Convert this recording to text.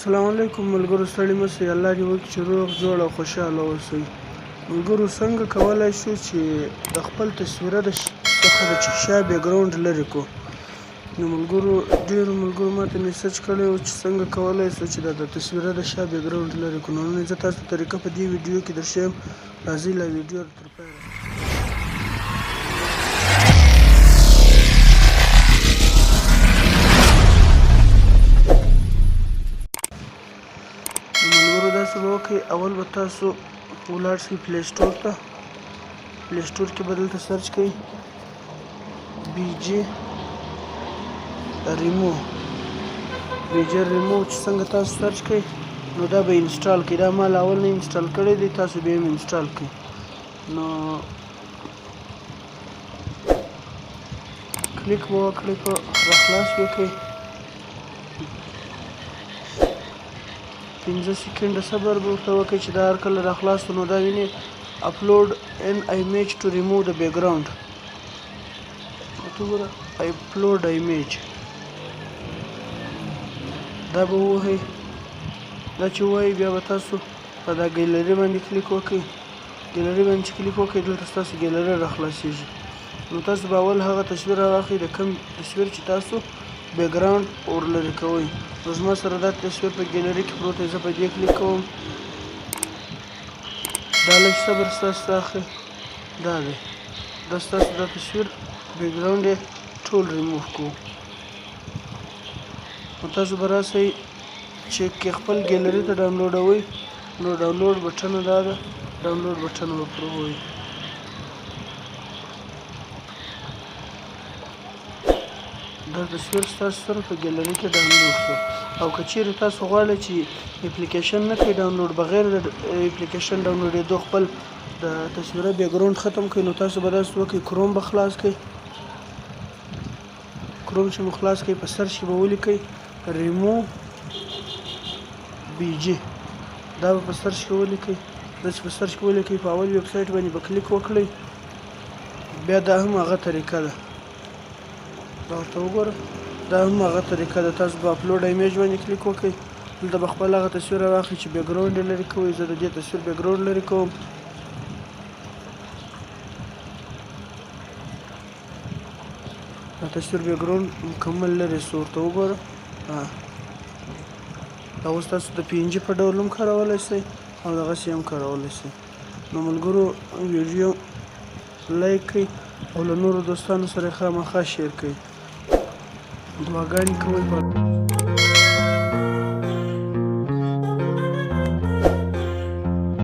السلام علیکم ملګرو، ستړي مه شئ. الله دې وکړي چې روغ جوړ او خوشحاله اوسئ. ملګرو، څنګه کولی شو چې د خپل تصویره څخه د شا بیکګراونډ لرې کړو؟ نو ملګرو، ډېرو ملګرو ماته میسج کړی و چې څنګه کولی شو چې د تصویره د شا بیکګراونډ لرې کړو. نو نن زه تاسو ته طریقه په دې ویډیو کې درښیم. راځئ لا ویډیو تر پایه. داسې به وکړئ، اول به تاسو ولاړ شئ پلی سټور ته. پلی سټور کې به دلته سرچ کړئ BJ ریمو. BJ ریمو چې څنګه تاسو سرچ کړئ نو دا به انسټال کړئ. دا ما له اول نه انسټال کړی دی، تاسو بیا هم انسټال کړئ. نو کلیک به وکړئ، په راخلاص به کړئ. 15 سیکنډه صبر به ورته وکړئ چې دا هر کله راخلاص شو. نو دا وینئ اپلوډ ان ایمیج ټو ریموو د بیکګراونډ. ورته وګوره اپلوډ ایمیج، دا به ووهئ. دا چې ووایي بیا به تاسو په دا ګیلري باندې کلیک وکړئ. ګیلري باندې چې کلیک وکړئ دلته ستاسو ګیلري راخلاصېږي. نو تاسو به اول هغه تصویر راواخلئ د کوم تصویر چې تاسو بیکګراونډ ور لرې کوئ. نو زما سره دا تصویر په ګیلري کې پروت دی، زه په دې کلیک کوم. دا لږ صبر ستاسو اخلي، دا دی، دا ستاسو دا تصویر بیکګراونډ یې ټول ریموو کوو. نو تاسو به راسئ چې که خپل ګیلري ته ډاونلوډوئ نو ډاونلوډ بټنه دا ده، ډاونلوډ بټنه به پرې ووهئ. دا تصویر ستاسو سره په ګیلري کې ډاونلوډ شو. او که چیرې تاسو غواړئ چې اپلیکیشن نه کړئ ډاونلوډ، بغیر د اپلیکیشن ډاونلوډېدو خپل د تصویره بیکګراونډ ختم کړئ، نو تاسو به داسې وکړئ، کروم به خلاص کړئ. کروم چې مو خلاص کړئ په سرچ کې به ولیکئ ریمو BJ. دا به په سرچ کې ولیکئ. دا چې په سرچ کې ولیکئ په اول ویب سایټ باندې به کلیک وکړئ. بیا دا هم هغه طریقه ده، دا ورته وګوره، دا هم هغه طریقه ده. تاسو به اپلوډ ایمیج باندې کلیک وکړئ. دلته به خپل هغه تصویر راواخلئ چې بیکګراونډ یې لرې کوئ. زه د دې تصویر بیکګراونډ لرې کوم. دا تصویر بیکګراونډ مکمل لرې شو، ورته وګوره. دا اوس تاسو د PNG په ډول هم کارولی شئ او دغسې هم کارولی شئ. نو ملګرو، ویډیو لایک کړئ او له نورو دوستانو سره یې خامخا شیر کړئ. دعاګانې کوئ.